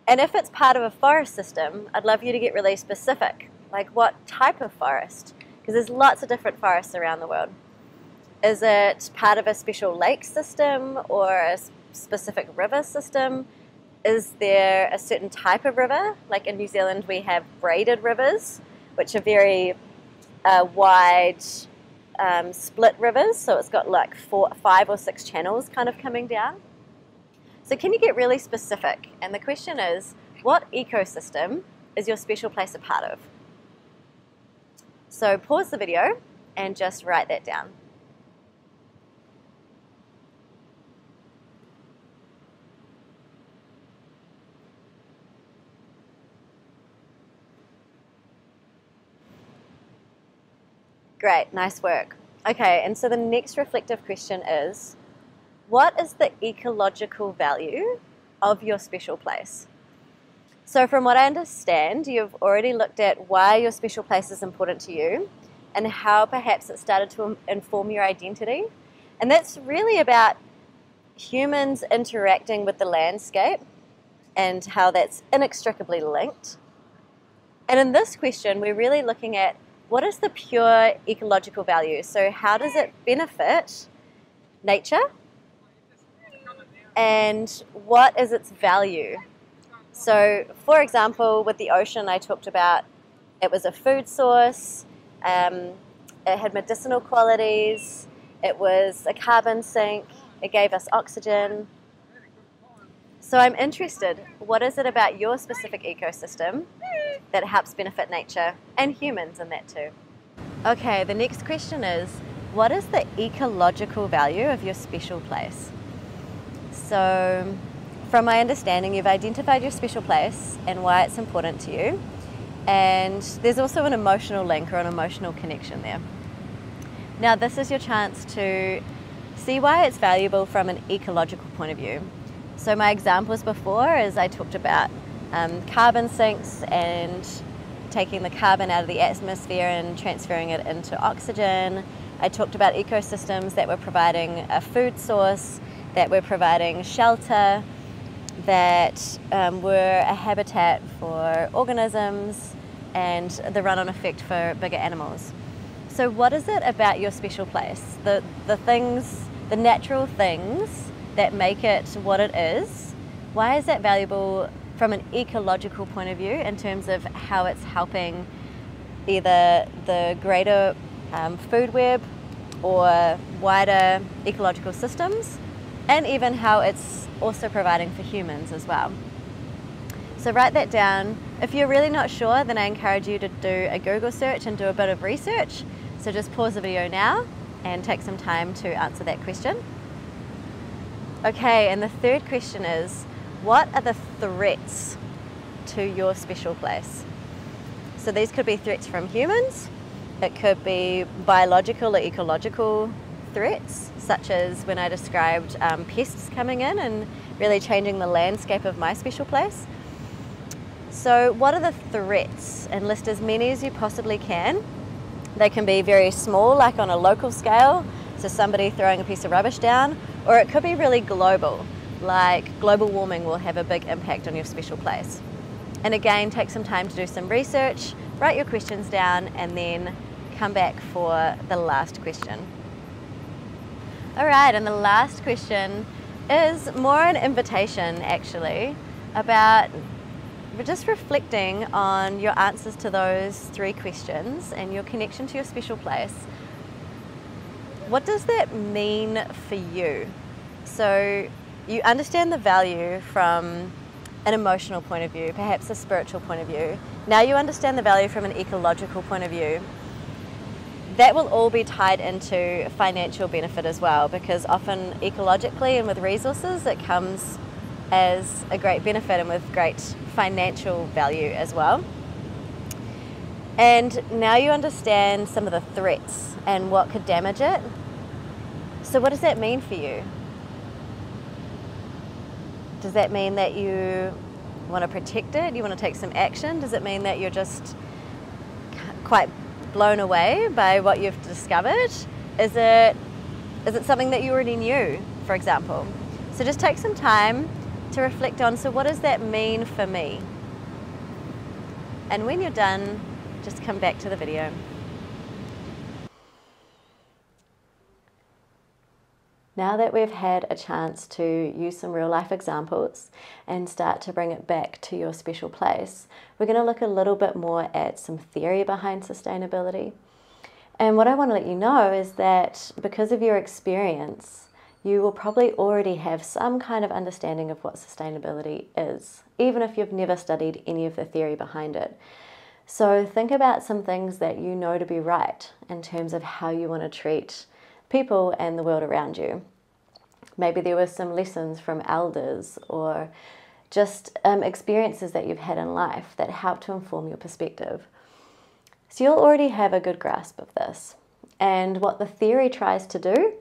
And if it's part of a forest system, I'd love you to get really specific, like what type of forest? Because there's lots of different forests around the world. Is it part of a special lake system or a specific river system? Is there a certain type of river? Like in New Zealand we have braided rivers, which are very wide, split rivers, so it's got like 5 or 6 channels kind of coming down. So can you get really specific? And the question is, what ecosystem is your special place a part of? So pause the video and just write that down. Great, nice work. Okay, and so the next reflective question is, what is the ecological value of your special place? So from what I understand, you've already looked at why your special place is important to you and how perhaps it started to inform your identity. And that's really about humans interacting with the landscape and how that's inextricably linked. And in this question, we're really looking at what is the pure ecological value? So how does it benefit nature? And what is its value? So, for example, with the ocean, I talked about it was a food source, it had medicinal qualities, it was a carbon sink, it gave us oxygen. So I'm interested, what is it about your specific ecosystem that helps benefit nature and humans in that too? Okay, the next question is, what is the ecological value of your special place? So, from my understanding, you've identified your special place and why it's important to you. And there's also an emotional link or an emotional connection there. Now, this is your chance to see why it's valuable from an ecological point of view. So my examples before is I talked about carbon sinks and taking the carbon out of the atmosphere and transferring it into oxygen. I talked about ecosystems that were providing a food source, that were providing shelter, that were a habitat for organisms and the run-on effect for bigger animals. So what is it about your special place? The things, the natural things that make it what it is, why is that valuable from an ecological point of view in terms of how it's helping either the greater food web or wider ecological systems, and even how it's also providing for humans as well. So write that down. If you're really not sure, then I encourage you to do a Google search and do a bit of research. So just pause the video now and take some time to answer that question. Okay, and the third question is, what are the threats to your special place? So these could be threats from humans, it could be biological or ecological threats, such as when I described pests coming in and really changing the landscape of my special place. So what are the threats? And list as many as you possibly can. They can be very small, like on a local scale, so somebody throwing a piece of rubbish down, or it could be really global, like global warming will have a big impact on your special place. And again, take some time to do some research, write your questions down, and then come back for the last question. All right, and the last question is more an invitation actually about just reflecting on your answers to those three questions and your connection to your special place. What does that mean for you? So you understand the value from an emotional point of view, perhaps a spiritual point of view. Now you understand the value from an ecological point of view. That will all be tied into financial benefit as well, because often ecologically and with resources it comes as a great benefit and with great financial value as well. And now you understand some of the threats and what could damage it. So what does that mean for you? Does that mean that you want to protect it? You want to take some action? Does it mean that you're just quite blown away by what you've discovered? Is it something that you already knew, for example? So just take some time to reflect on, so what does that mean for me? And when you're done, just come back to the video. Now that we've had a chance to use some real life examples and start to bring it back to your special place, we're going to look a little bit more at some theory behind sustainability. And what I want to let you know is that because of your experience, you will probably already have some kind of understanding of what sustainability is, even if you've never studied any of the theory behind it. So think about some things that you know to be right in terms of how you want to treat people and the world around you. Maybe there were some lessons from elders or just experiences that you've had in life that help to inform your perspective. So you'll already have a good grasp of this. And what the theory tries to do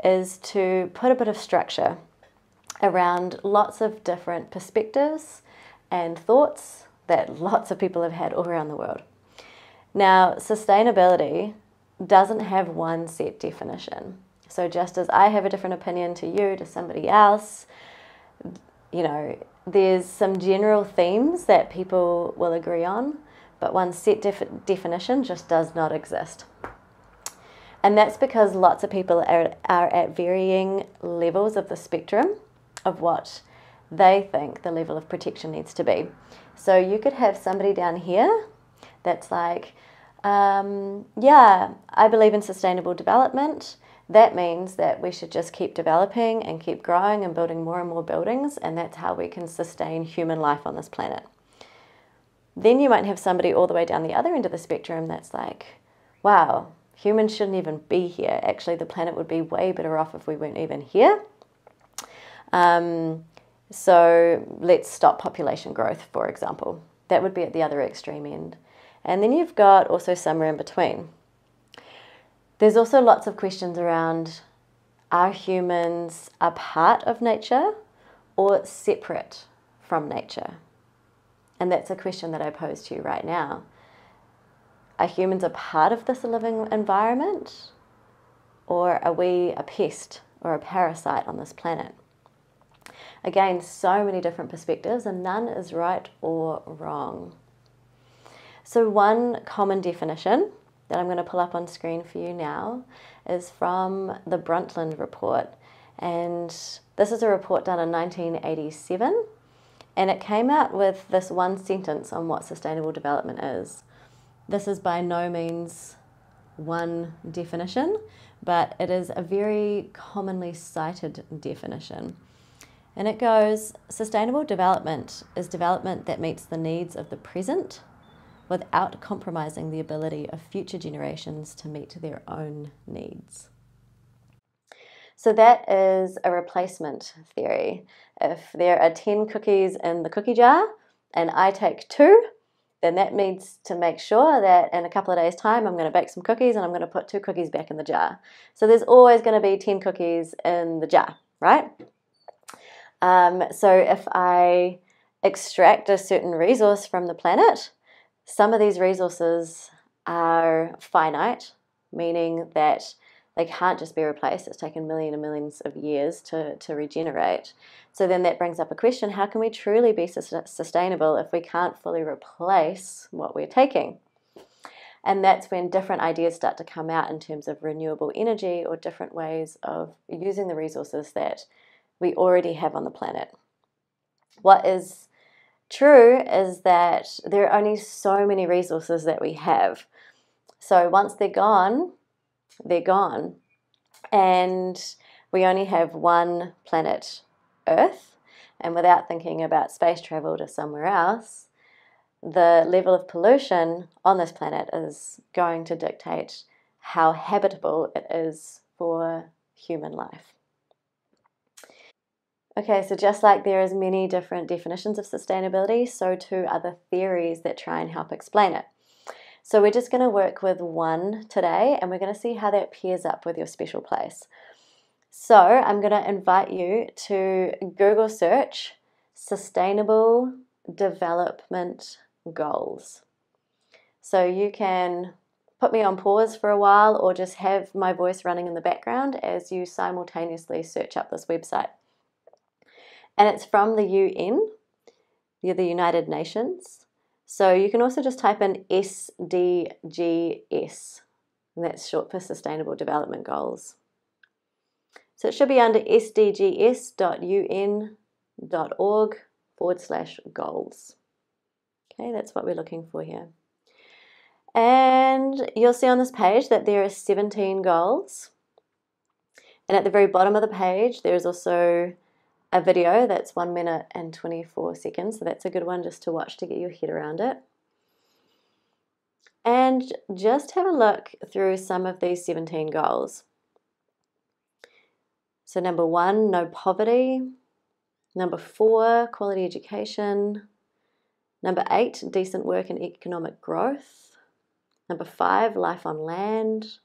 is to put a bit of structure around lots of different perspectives and thoughts that lots of people have had all around the world. Now, sustainability doesn't have one set definition. So just as I have a different opinion to you, to somebody else, you know, there's some general themes that people will agree on, but one set definition just does not exist. And that's because lots of people are at varying levels of the spectrum of what they think the level of protection needs to be. So you could have somebody down here that's like, yeah, I believe in sustainable development. That means that we should just keep developing and keep growing and building more and more buildings, and that's how we can sustain human life on this planet. Then you might have somebody all the way down the other end of the spectrum that's like, wow, humans shouldn't even be here. Actually, the planet would be way better off if we weren't even here. So let's stop population growth, for example. That would be at the other extreme end. And then you've got also somewhere in between. There's also lots of questions around, are humans a part of nature or separate from nature? And that's a question that I pose to you right now. Are humans a part of this living environment, or are we a pest or a parasite on this planet? Again, so many different perspectives, and none is right or wrong. So one common definition that I'm going to pull up on screen for you now is from the Brundtland report. And this is a report done in 1987, and it came out with this one sentence on what sustainable development is. This is by no means one definition, but it is a very commonly cited definition. And it goes, sustainable development is development that meets the needs of the present without compromising the ability of future generations to meet their own needs. So that is a replacement theory. If there are 10 cookies in the cookie jar and I take 2, then that means to make sure that in a couple of days' time I'm going to bake some cookies and I'm going to put 2 cookies back in the jar. So there's always going to be 10 cookies in the jar, right? So if I extract a certain resource from the planet, some of these resources are finite, meaning that they can't just be replaced. It's taken millions and millions of years to regenerate. So then that brings up a question, how can we truly be sustainable if we can't fully replace what we're taking? And that's when different ideas start to come out in terms of renewable energy or different ways of using the resources that we already have on the planet. What is true is that there are only so many resources that we have. So once they're gone, they're gone. And we only have one planet, Earth. And without thinking about space travel to somewhere else, the level of pollution on this planet is going to dictate how habitable it is for human life. Okay, so just like there is many different definitions of sustainability, so too are the theories that try and help explain it. So we're just going to work with one today, and we're going to see how that pairs up with your special place. So I'm going to invite you to Google search Sustainable Development Goals. So you can put me on pause for a while or just have my voice running in the background as you simultaneously search up this website. And it's from the UN, the United Nations. So you can also just type in SDGs, and that's short for Sustainable Development Goals. So it should be under sdgs.un.org/goals. Okay, that's what we're looking for here. And you'll see on this page that there are 17 goals. And at the very bottom of the page, there's also a video that's 1 minute and 24 seconds. So that's a good one just to watch to get your head around it. And just have a look through some of these 17 goals. So number 1, no poverty. Number 4, quality education. Number 8, decent work and economic growth. Number 5, life on land.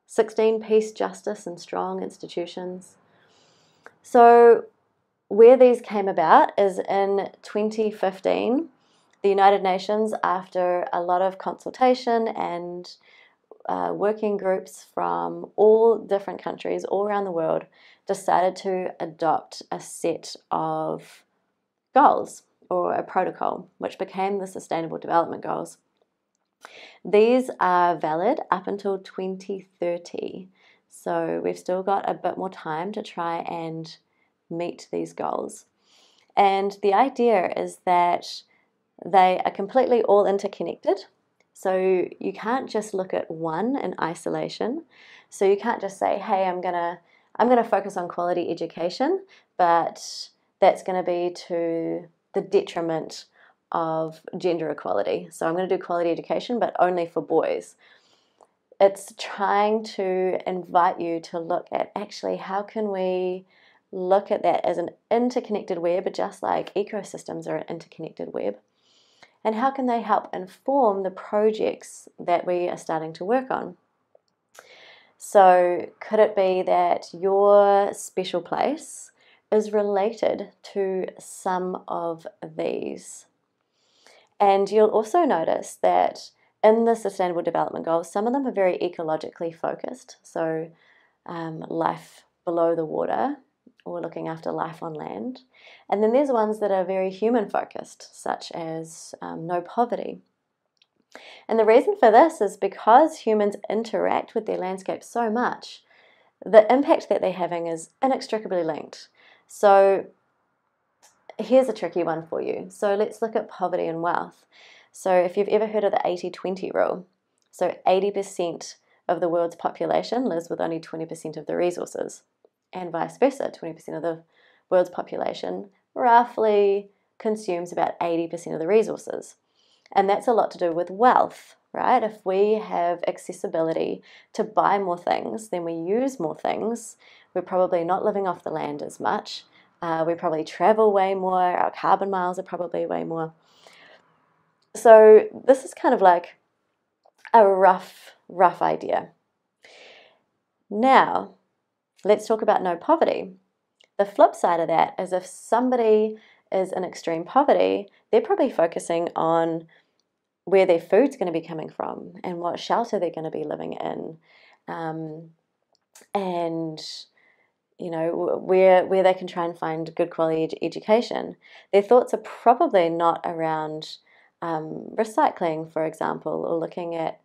16, peace, justice and strong institutions. So where these came about is in 2015, the United Nations, after a lot of consultation and working groups from all different countries all around the world, decided to adopt a set of goals or a protocol, which became the Sustainable Development Goals. These are valid up until 2030. So we've still got a bit more time to try and meet these goals. And the idea is that they are completely all interconnected. So you can't just look at one in isolation. So you can't just say, hey, I'm gonna focus on quality education, but that's gonna be to the detriment of gender equality. So I'm going to do quality education, but only for boys. It's trying to invite you to look at actually how can we look at that as an interconnected web, just like ecosystems are an interconnected web, and how can they help inform the projects that we are starting to work on. So could it be that your special place is related to some of these? And you'll also notice that in the Sustainable Development Goals, some of them are very ecologically focused. So life below the water, or looking after life on land. And then there's ones that are very human focused, such as no poverty. And the reason for this is because humans interact with their landscape so much, the impact that they're having is inextricably linked. So here's a tricky one for you. So let's look at poverty and wealth. So if you've ever heard of the 80-20 rule, so 80% of the world's population lives with only 20% of the resources, and vice versa. 20% of the world's population roughly consumes about 80% of the resources. And that's a lot to do with wealth, right? If we have accessibility to buy more things, then we use more things. We're probably not living off the land as much. We probably travel way more. Our carbon miles are probably way more. So this is kind of like a rough idea. Now, let's talk about no poverty. The flip side of that is if somebody is in extreme poverty, they're probably focusing on where their food's going to be coming from and what shelter they're going to be living in, and where they can try and find good quality education. Their thoughts are probably not around recycling, for example, or looking at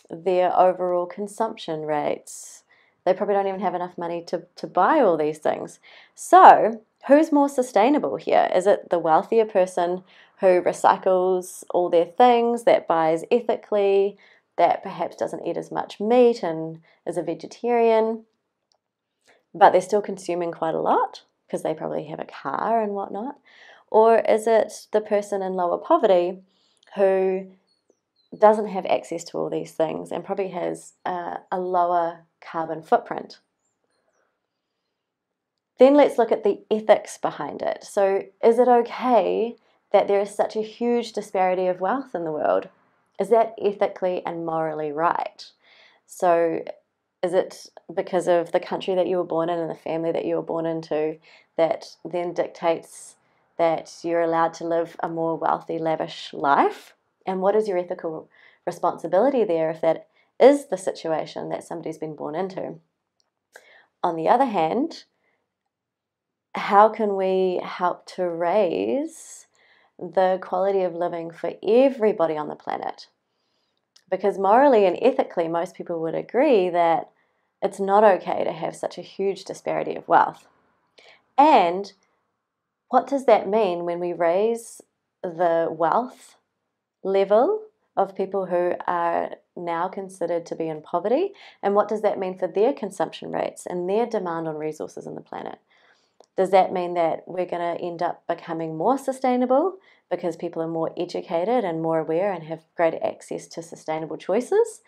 their overall consumption rates. They probably don't even have enough money to buy all these things. So who's more sustainable here? Is it the wealthier person who recycles all their things, that buys ethically, that perhaps doesn't eat as much meat and is a vegetarian, but they're still consuming quite a lot because they probably have a car and whatnot? Or is it the person in lower poverty who doesn't have access to all these things and probably has a lower carbon footprint? Then let's look at the ethics behind it. So is it okay that there is such a huge disparity of wealth in the world? Is that ethically and morally right? So is it because of the country that you were born in and the family that you were born into that then dictates that you're allowed to live a more wealthy, lavish life? And what is your ethical responsibility there if that is the situation that somebody's been born into? On the other hand, how can we help to raise the quality of living for everybody on the planet? Because morally and ethically, most people would agree that it's not okay to have such a huge disparity of wealth. And what does that mean when we raise the wealth level of people who are now considered to be in poverty? And what does that mean for their consumption rates and their demand on resources on the planet? Does that mean that we're going to end up becoming more sustainable because people are more educated and more aware and have greater access to sustainable choices?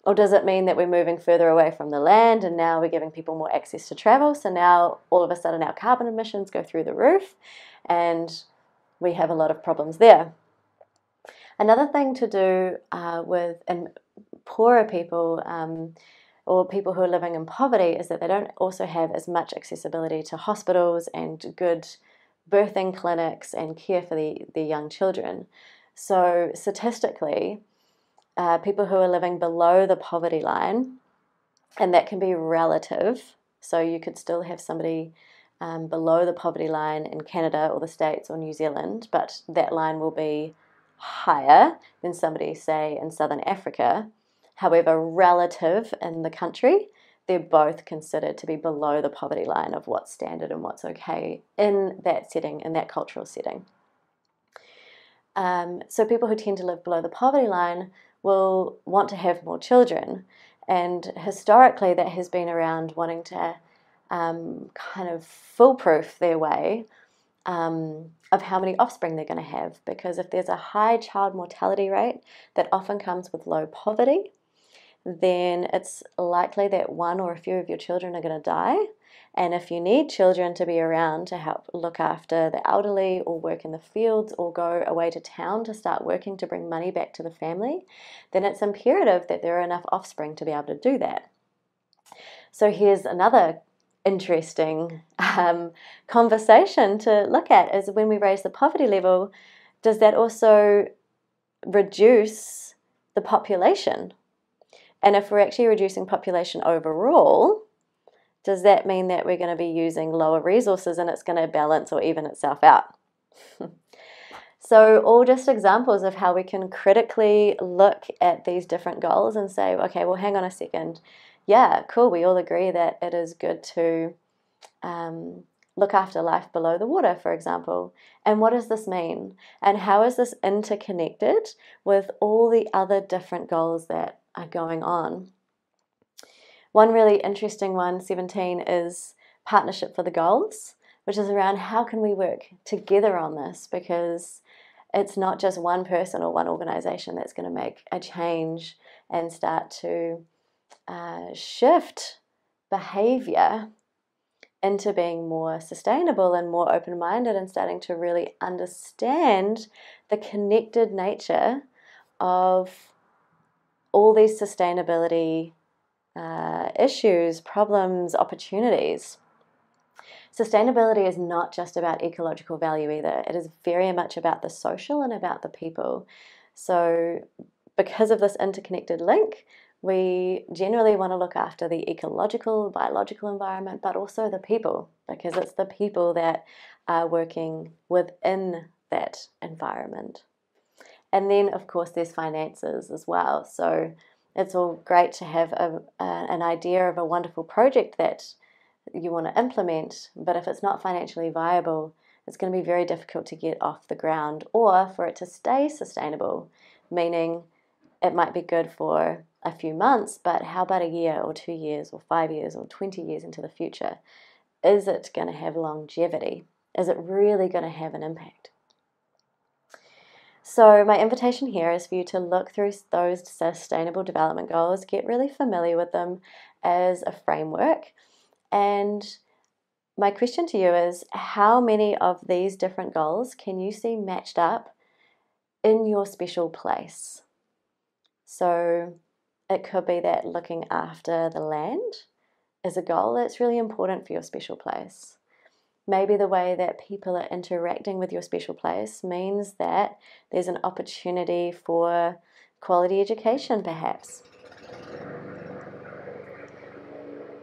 Or does it mean that we're moving further away from the land and now we're giving people more access to travel? So now all of a sudden our carbon emissions go through the roof and we have a lot of problems there. Another thing to do with poorer people or people who are living in poverty is that they don't also have as much accessibility to hospitals and good birthing clinics and care for the young children. So statistically, people who are living below the poverty line, and that can be relative, so you could still have somebody below the poverty line in Canada or the States or New Zealand, but that line will be higher than somebody, say, in Southern Africa. However, relative in the country, they're both considered to be below the poverty line of what's standard and what's okay in that setting, in that cultural setting. So people who tend to live below the poverty line will want to have more children. And historically, that has been around wanting to kind of foolproof their way of how many offspring they're going to have. Because if there's a high child mortality rate that often comes with low poverty, then it's likely that one or a few of your children are going to die. And if you need children to be around to help look after the elderly or work in the fields or go away to town to start working to bring money back to the family, then it's imperative that there are enough offspring to be able to do that. So here's another interesting conversation to look at, is when we raise the poverty level, does that also reduce the population? And if we're actually reducing population overall, does that mean that we're going to be using lower resources and it's going to balance or even itself out? So all just examples of how we can critically look at these different goals and say, okay, well, hang on a second. Yeah, cool, we all agree that it is good to look after life below the water, for example. And what does this mean? And how is this interconnected with all the other different goals that are going on? One really interesting one, 17, is Partnership for the Goals, which is around how can we work together on this, because it's not just one person or one organization that's going to make a change and start to shift behavior into being more sustainable and more open-minded and starting to really understand the connected nature of all these sustainability issues, problems, opportunities. Sustainability is not just about ecological value either. It is very much about the social and about the people. So because of this interconnected link, we generally want to look after the ecological, biological environment, but also the people, because it's the people that are working within that environment. And then, of course, there's finances as well. So it's all great to have an idea of a wonderful project that you want to implement, but if it's not financially viable, it's going to be very difficult to get off the ground or for it to stay sustainable, meaning it might be good for a few months, but how about a year or 2 years or 5 years or 20 years into the future? Is it going to have longevity? Is it really going to have an impact? So my invitation here is for you to look through those sustainable development goals, get really familiar with them as a framework. And my question to you is, how many of these different goals can you see matched up in your special place? So it could be that looking after the land is a goal that's really important for your special place. Maybe the way that people are interacting with your special place means that there's an opportunity for quality education, perhaps.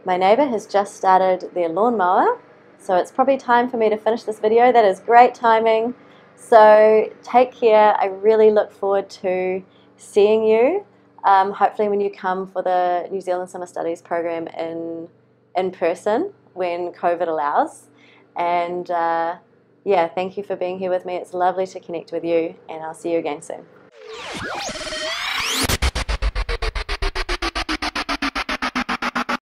My neighbour has just started their lawnmower, so it's probably time for me to finish this video. That is great timing. So take care. I really look forward to seeing you, hopefully when you come for the New Zealand Summer Studies program in person when COVID allows. And yeah, thank you for being here with me. It's lovely to connect with you, and I'll see you again soon.